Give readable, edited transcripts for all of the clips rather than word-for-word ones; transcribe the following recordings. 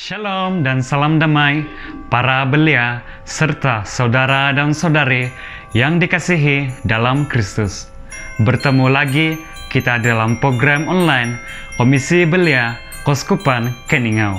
Shalom dan salam damai para belia serta saudara dan saudari yang dikasihi dalam Kristus. Bertemu lagi kita dalam program online Komisi Belia Keuskupan Keningau.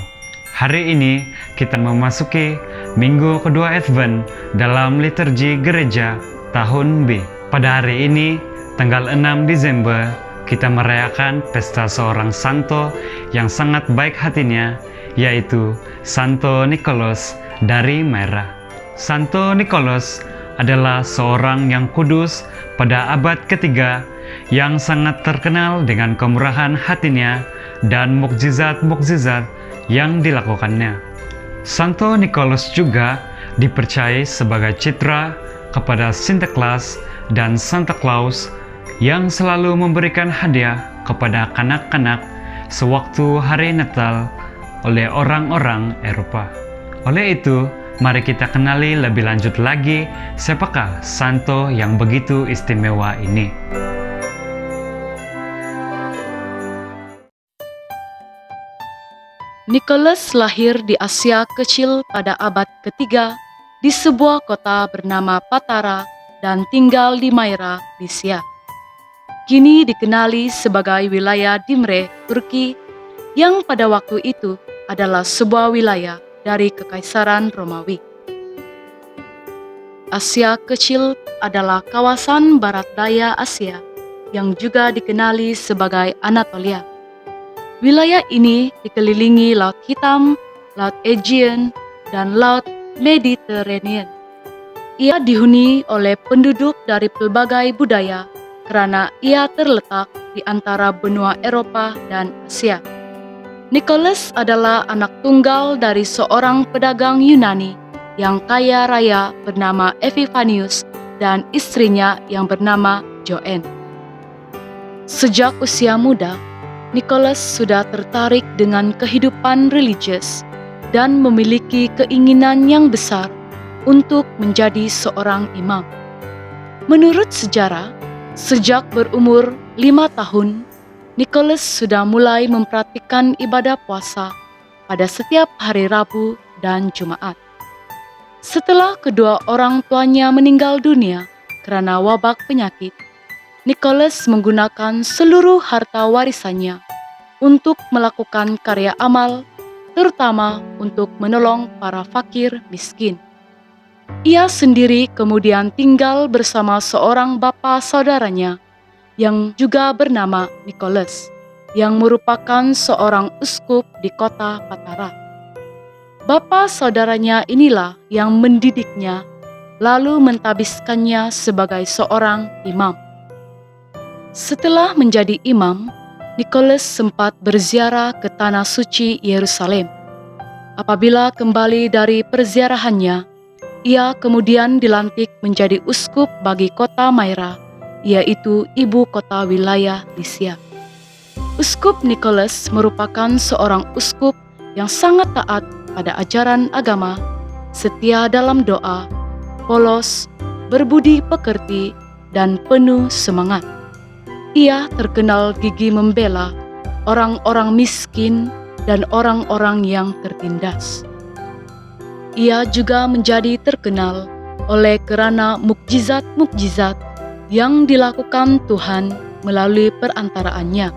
Hari ini kita memasuki minggu kedua Advent dalam liturgi gereja tahun B. Pada hari ini, tanggal 6 Desember, kita merayakan pesta seorang santo yang sangat baik hatinya, yaitu Santo Nikolas dari Myra. Santo Nikolas adalah seorang yang kudus pada abad ketiga yang sangat terkenal dengan kemurahan hatinya dan mukjizat-mukjizat yang dilakukannya. Santo Nikolas juga dipercaya sebagai citra kepada Sinterklas dan Santa Claus yang selalu memberikan hadiah kepada kanak-kanak sewaktu hari Natal oleh orang-orang Eropa. Oleh itu, mari kita kenali lebih lanjut lagi siapakah santo yang begitu istimewa ini. Nikolas lahir di Asia Kecil pada abad ketiga di sebuah kota bernama Patara dan tinggal di Myra, Lycia. Kini dikenali sebagai wilayah Dimre, Turki, yang pada waktu itu adalah sebuah wilayah dari Kekaisaran Romawi. Asia Kecil adalah kawasan barat daya Asia yang juga dikenali sebagai Anatolia. Wilayah ini dikelilingi Laut Hitam, Laut Aegean, dan Laut Mediterranean. Ia dihuni oleh penduduk dari pelbagai budaya karena ia terletak di antara benua Eropa dan Asia. Nikolas adalah anak tunggal dari seorang pedagang Yunani yang kaya raya bernama Epifanius dan istrinya yang bernama Joanne. Sejak usia muda, Nikolas sudah tertarik dengan kehidupan religius dan memiliki keinginan yang besar untuk menjadi seorang imam. Menurut sejarah, sejak berumur 5 tahun, Nikolas sudah mulai mempraktikkan ibadah puasa pada setiap hari Rabu dan Jumat. Setelah kedua orang tuanya meninggal dunia karena wabak penyakit, Nikolas menggunakan seluruh harta warisannya untuk melakukan karya amal, terutama untuk menolong para fakir miskin. Ia sendiri kemudian tinggal bersama seorang bapa saudaranya yang juga bernama Nikolas, yang merupakan seorang uskup di kota Patara. Bapa saudaranya inilah yang mendidiknya, lalu mentabiskannya sebagai seorang imam. Setelah menjadi imam, Nikolas sempat berziarah ke Tanah Suci Yerusalem. Apabila kembali dari perziarahannya, ia kemudian dilantik menjadi uskup bagi kota Myra, yaitu ibu kota wilayah Lycia. Uskup Nikolas merupakan seorang uskup yang sangat taat pada ajaran agama, setia dalam doa, polos, berbudi pekerti, dan penuh semangat. Ia terkenal gigih membela orang-orang miskin dan orang-orang yang tertindas. Ia juga menjadi terkenal oleh kerana mukjizat-mukjizat yang dilakukan Tuhan melalui perantaraannya.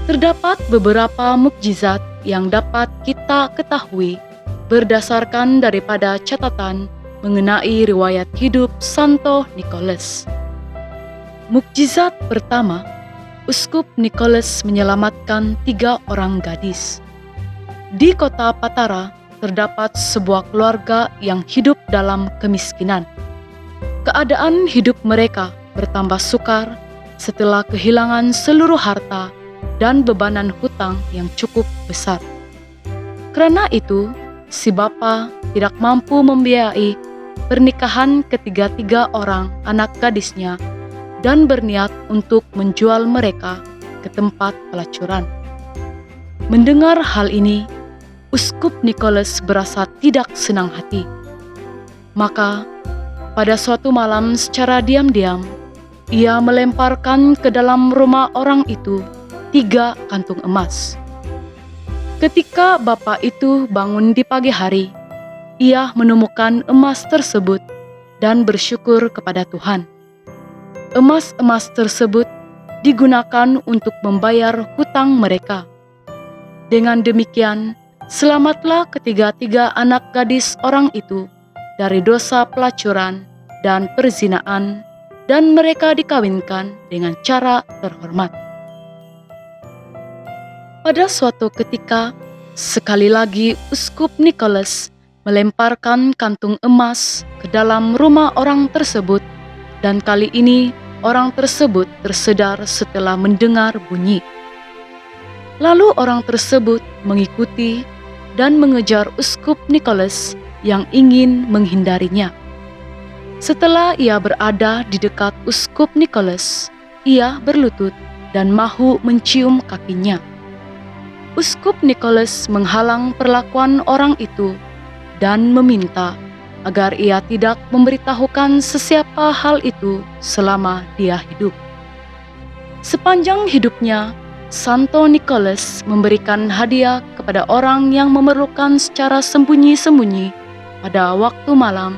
Terdapat beberapa mukjizat yang dapat kita ketahui berdasarkan daripada catatan mengenai riwayat hidup Santo Nikolas. Mukjizat pertama, Uskup Nikolas menyelamatkan 3 orang gadis. Di kota Patara terdapat sebuah keluarga yang hidup dalam kemiskinan. Keadaan hidup mereka bertambah sukar setelah kehilangan seluruh harta dan bebanan hutang yang cukup besar. Karena itu, si bapa tidak mampu membiayai pernikahan ketiga-tiga orang anak gadisnya dan berniat untuk menjual mereka ke tempat pelacuran. Mendengar hal ini, Uskup Nikolas berasa tidak senang hati. Maka, pada suatu malam secara diam-diam, ia melemparkan ke dalam rumah orang itu 3 kantung emas. Ketika bapak itu bangun di pagi hari, ia menemukan emas tersebut dan bersyukur kepada Tuhan. Emas-emas tersebut digunakan untuk membayar hutang mereka. Dengan demikian, selamatlah ketiga-tiga anak gadis orang itu dari dosa pelacuran dan perzinaan, dan mereka dikawinkan dengan cara terhormat. Pada suatu ketika, sekali lagi Uskup Nicholas melemparkan kantung emas ke dalam rumah orang tersebut, dan kali ini orang tersebut tersedar setelah mendengar bunyi. Lalu orang tersebut mengikuti dan mengejar Uskup Nicholas yang ingin menghindarinya. Setelah ia berada di dekat Uskup Nicholas, ia berlutut dan mahu mencium kakinya. Uskup Nicholas menghalang perlakuan orang itu dan meminta agar ia tidak memberitahukan sesiapa hal itu selama dia hidup. Sepanjang hidupnya, Santo Nicholas memberikan hadiah kepada orang yang memerlukan secara sembunyi-sembunyi pada waktu malam,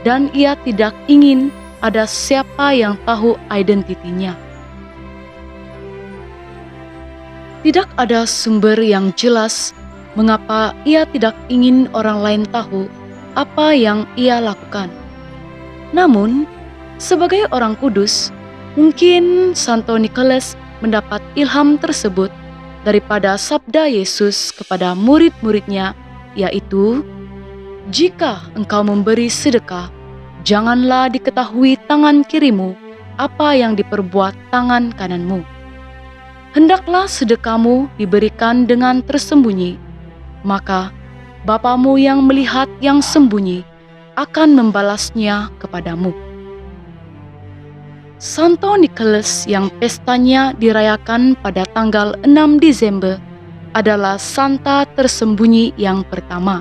dan ia tidak ingin ada siapa yang tahu identitinya. Tidak ada sumber yang jelas mengapa ia tidak ingin orang lain tahu apa yang ia lakukan. Namun, sebagai orang kudus, mungkin Santo Nicholas mendapat ilham tersebut daripada sabda Yesus kepada murid-muridnya, yaitu, "Jika engkau memberi sedekah, janganlah diketahui tangan kirimu apa yang diperbuat tangan kananmu. Hendaklah sedekahmu diberikan dengan tersembunyi, maka Bapamu yang melihat yang sembunyi akan membalasnya kepadamu." Santo Nicholas yang pestanya dirayakan pada tanggal 6 Desember adalah Santa tersembunyi yang pertama.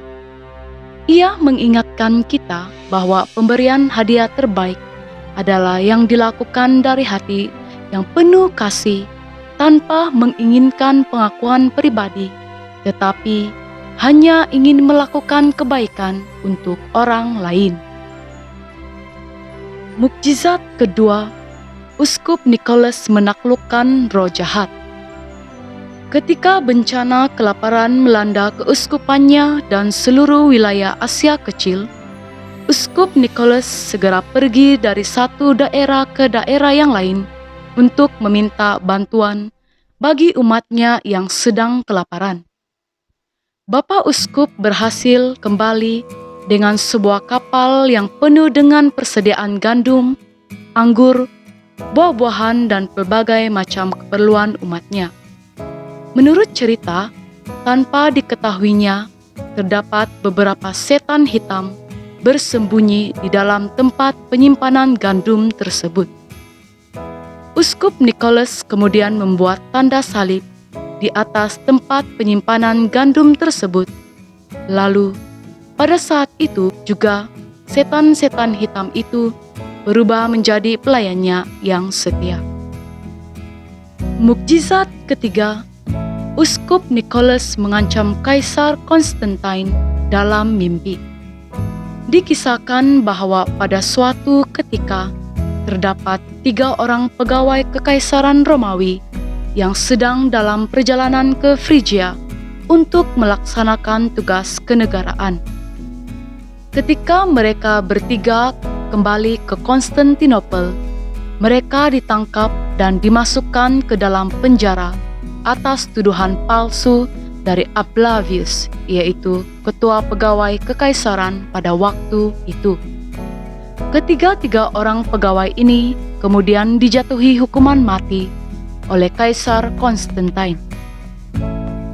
Ia mengingatkan kita bahwa pemberian hadiah terbaik adalah yang dilakukan dari hati yang penuh kasih, tanpa menginginkan pengakuan pribadi, tetapi hanya ingin melakukan kebaikan untuk orang lain. Mukjizat kedua, Uskup Nicholas menaklukkan roh jahat. Ketika bencana kelaparan melanda keuskupannya dan seluruh wilayah Asia Kecil, Uskup Nicholas segera pergi dari satu daerah ke daerah yang lain untuk meminta bantuan bagi umatnya yang sedang kelaparan. Bapak Uskup berhasil kembali dengan sebuah kapal yang penuh dengan persediaan gandum, anggur, buah-buahan, dan berbagai macam keperluan umatnya. Menurut cerita, tanpa diketahuinya, terdapat beberapa setan hitam bersembunyi di dalam tempat penyimpanan gandum tersebut. Uskup Nicholas kemudian membuat tanda salib di atas tempat penyimpanan gandum tersebut. Lalu, pada saat itu juga setan-setan hitam itu berubah menjadi pelayannya yang setia. Mukjizat ketiga, Uskup Nicholas mengancam Kaisar Konstantin dalam mimpi. Dikisahkan bahwa pada suatu ketika terdapat 3 orang pegawai kekaisaran Romawi yang sedang dalam perjalanan ke Frigia untuk melaksanakan tugas kenegaraan. Ketika mereka bertiga kembali ke Konstantinopel, mereka ditangkap dan dimasukkan ke dalam penjara atas tuduhan palsu dari Ablavius, yaitu ketua pegawai kekaisaran pada waktu itu. Ketiga-tiga orang pegawai ini kemudian dijatuhi hukuman mati oleh Kaisar Konstantin.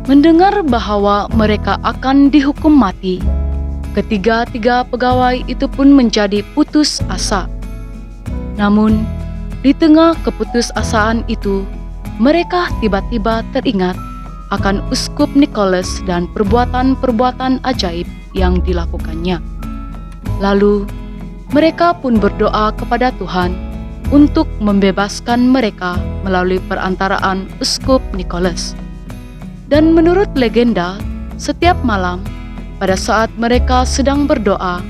Mendengar bahwa mereka akan dihukum mati, ketiga-tiga pegawai itu pun menjadi putus asa. Namun, di tengah keputusasaan itu, mereka tiba-tiba teringat akan Uskup Nicholas dan perbuatan-perbuatan ajaib yang dilakukannya. Lalu, mereka pun berdoa kepada Tuhan untuk membebaskan mereka melalui perantaraan Uskup Nicholas. Dan menurut legenda, setiap malam pada saat mereka sedang berdoa,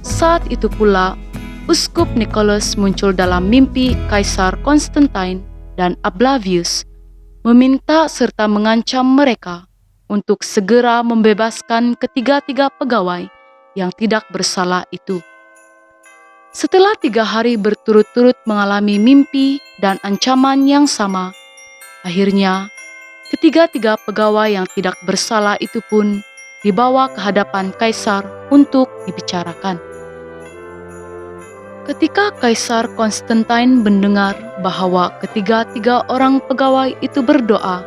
saat itu pula Uskup Nicholas muncul dalam mimpi Kaisar Konstantin dan Ablavius, meminta serta mengancam mereka untuk segera membebaskan ketiga-tiga pegawai yang tidak bersalah itu. Setelah 3 hari berturut-turut mengalami mimpi dan ancaman yang sama, akhirnya ketiga-tiga pegawai yang tidak bersalah itu pun dibawa ke hadapan Kaisar untuk dibicarakan. Ketika Kaisar Konstantin mendengar bahwa ketiga-tiga orang pegawai itu berdoa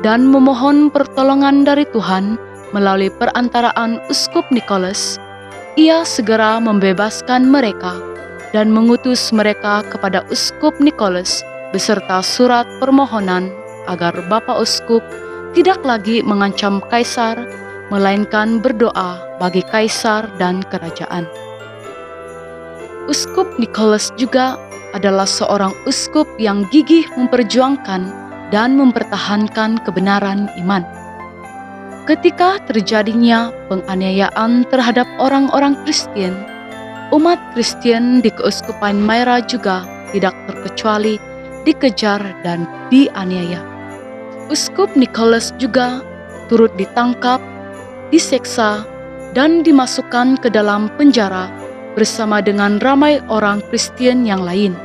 dan memohon pertolongan dari Tuhan melalui perantaraan Uskup Nicholas, ia segera membebaskan mereka dan mengutus mereka kepada Uskup Nicholas beserta surat permohonan agar Bapak Uskup tidak lagi mengancam Kaisar, melainkan berdoa bagi Kaisar dan kerajaan. Uskup Nicholas juga adalah seorang uskup yang gigih memperjuangkan dan mempertahankan kebenaran iman. Ketika terjadinya penganiayaan terhadap orang-orang Kristen, umat Kristen di Keuskupan Myra juga tidak terkecuali dikejar dan dianiaya. Uskup Nicholas juga turut ditangkap, diseksa, dan dimasukkan ke dalam penjara bersama dengan ramai orang Kristen yang lain.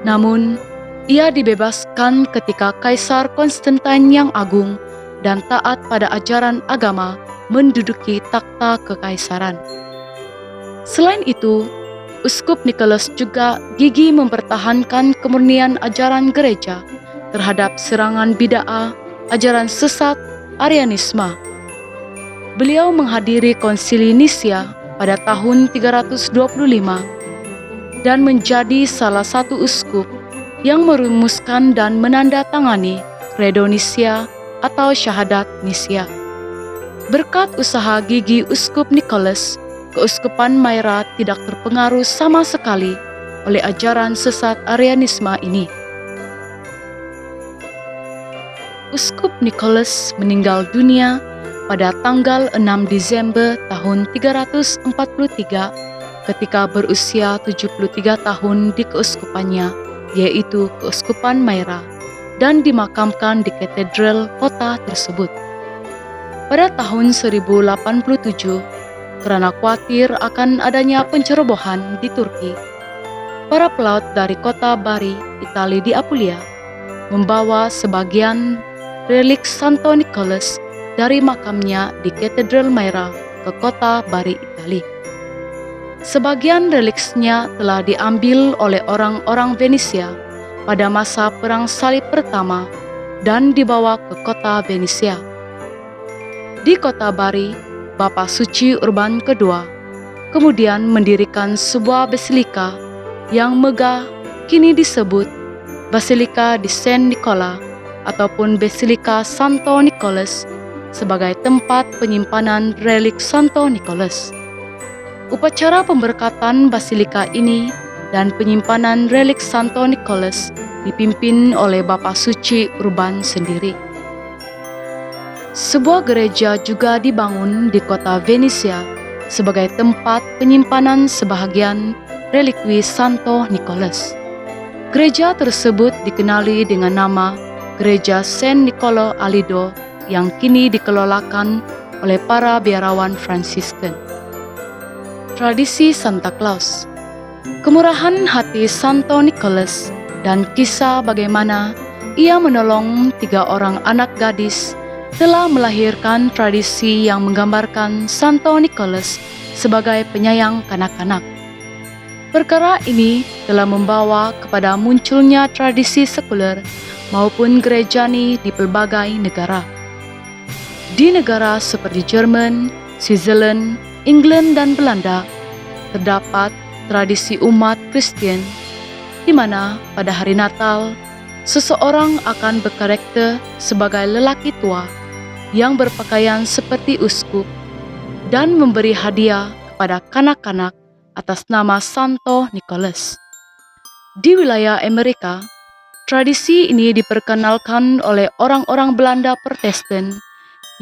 Namun, ia dibebaskan ketika Kaisar Konstantin yang agung dan taat pada ajaran agama menduduki takhta kekaisaran. Selain itu, Uskup Nicholas juga gigih mempertahankan kemurnian ajaran gereja terhadap serangan bid'ah, ajaran sesat, Arianisme. Beliau menghadiri Konsili Nisia pada tahun 325 dan menjadi salah satu uskup yang merumuskan dan menandatangani Credo Nisia atau Syahadat Nisia. Berkat usaha gigih Uskup Nicholas, Keuskupan Myra tidak terpengaruh sama sekali oleh ajaran sesat Arianisme ini. Uskup Nicholas meninggal dunia pada tanggal 6 Desember tahun 343 ketika berusia 73 tahun di keuskupannya, yaitu Keuskupan Myra, dan dimakamkan di katedral kota tersebut. Pada tahun 1087, karena khawatir akan adanya pencerobohan di Turki, para pelaut dari kota Bari, Italia di Apulia, membawa sebagian relik Santo Nicholas dari makamnya di Katedral Myra ke kota Bari, Italia. Sebagian reliksnya telah diambil oleh orang-orang Venesia pada masa Perang Salib Pertama dan dibawa ke kota Venesia. Di kota Bari, Bapak Suci Urban II kemudian mendirikan sebuah basilika yang megah kini disebut Basilika di Saint Nicola ataupun Basilika Santo Nicholas sebagai tempat penyimpanan relik Santo Nicholas. Upacara pemberkatan basilika ini dan penyimpanan relik Santo Nicholas dipimpin oleh Bapak Suci Urban sendiri. Sebuah gereja juga dibangun di kota Venesia sebagai tempat penyimpanan sebahagian relikwi Santo Nicholas. Gereja tersebut dikenali dengan nama Gereja Saint Niccolò a Lido yang kini dikelolakan oleh para biarawan Fransisken. Tradisi Santa Claus, kemurahan hati Santo Nicholas, dan kisah bagaimana ia menolong 3 orang anak gadis telah melahirkan tradisi yang menggambarkan Santo Nicholas sebagai penyayang kanak-kanak. Perkara ini telah membawa kepada munculnya tradisi sekuler maupun gerejani di pelbagai negara. Di negara seperti Jerman, Switzerland, England, dan Belanda, terdapat tradisi umat Kristen di mana pada hari Natal, seseorang akan berkarakter sebagai lelaki tua yang berpakaian seperti uskup dan memberi hadiah kepada kanak-kanak atas nama Santo Nicholas. Di wilayah Amerika, Tradisi ini diperkenalkan oleh orang-orang Belanda Protestan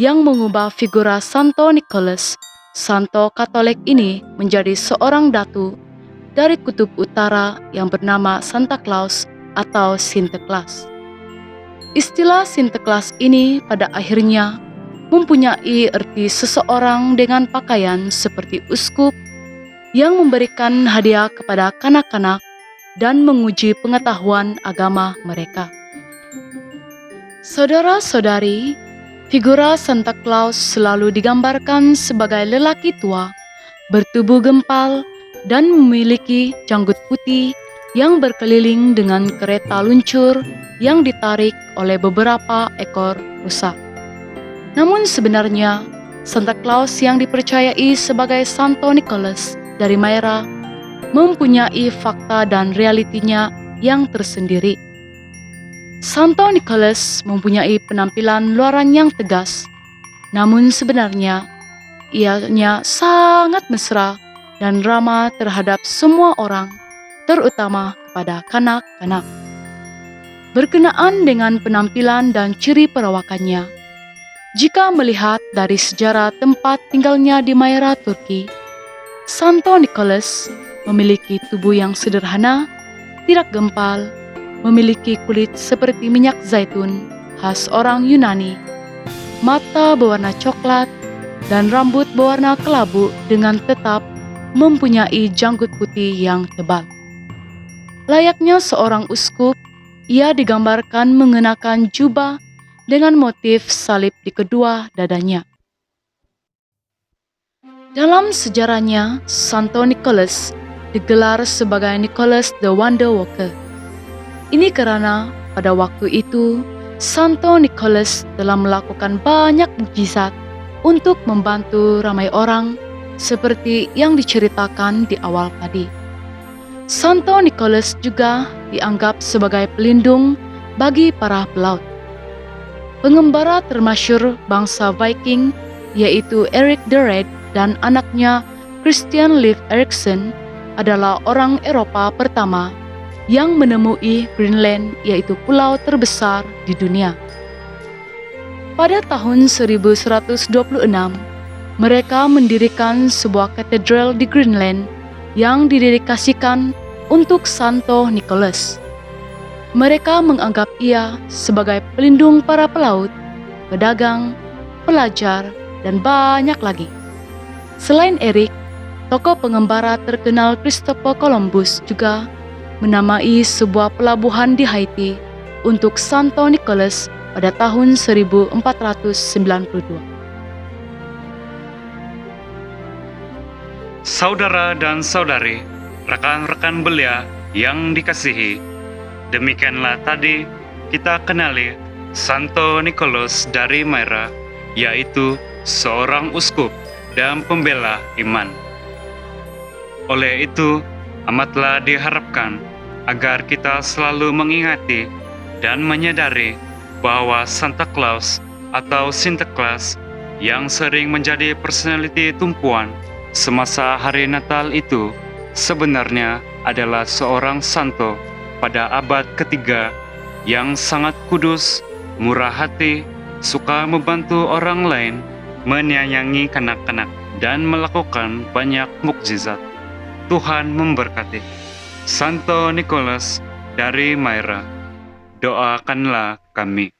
yang mengubah figura Santo Nicholas, Santo Katolik ini menjadi seorang datu dari kutub utara yang bernama Santa Claus atau Sinterklas. Istilah Sinterklas ini pada akhirnya mempunyai arti seseorang dengan pakaian seperti uskup yang memberikan hadiah kepada kanak-kanak dan menguji pengetahuan agama mereka. Saudara-saudari, figura Santa Claus selalu digambarkan sebagai lelaki tua, bertubuh gempal, dan memiliki janggut putih yang berkeliling dengan kereta luncur yang ditarik oleh beberapa ekor rusa. Namun sebenarnya, Santa Claus yang dipercayai sebagai Santo Nicholas dari Myra mempunyai fakta dan realitinya yang tersendiri. Santo Nicholas mempunyai penampilan luaran yang tegas, namun sebenarnya ianya sangat mesra dan ramah terhadap semua orang, terutama kepada kanak-kanak. Berkenaan dengan penampilan dan ciri perawakannya, jika melihat dari sejarah tempat tinggalnya di Myra, Turki, Santo Nicholas memiliki tubuh yang sederhana, tidak gempal, memiliki kulit seperti minyak zaitun khas orang Yunani, mata berwarna coklat, dan rambut berwarna kelabu dengan tetap mempunyai janggut putih yang tebal. Layaknya seorang uskup, ia digambarkan mengenakan jubah dengan motif salib di kedua dadanya. Dalam sejarahnya, Santo Nicholas digelar sebagai Nicholas the Wonder Worker. Ini karena pada waktu itu, Santo Nicholas telah melakukan banyak mukjizat untuk membantu ramai orang seperti yang diceritakan di awal tadi. Santo Nicholas juga dianggap sebagai pelindung bagi para pelaut. Pengembara termasyhur bangsa Viking yaitu Erik the Red dan anaknya Christian Leif Erikson adalah orang Eropa pertama yang menemui Greenland, yaitu pulau terbesar di dunia. Pada tahun 1126, mereka mendirikan sebuah katedral di Greenland yang didedikasikan untuk Santo Nicholas. Mereka menganggap ia sebagai pelindung para pelaut, pedagang, pelajar, dan banyak lagi. Selain Erik, tokoh pengembara terkenal Christopher Columbus juga menamai sebuah pelabuhan di Haiti untuk Santo Nicholas pada tahun 1492. Saudara dan saudari, rekan-rekan belia yang dikasihi, demikianlah tadi kita kenali Santo Nicholas dari Myra, yaitu seorang uskup dan pembela iman. Oleh itu, amatlah diharapkan agar kita selalu mengingati dan menyadari bahwa Santa Claus atau Sinterklas yang sering menjadi personality tumpuan semasa hari Natal itu sebenarnya adalah seorang santo pada abad ketiga yang sangat kudus, murah hati, suka membantu orang lain, menyayangi kanak-kanak, dan melakukan banyak mukjizat. Tuhan memberkati. Santo Nicholas dari Myra, doakanlah kami.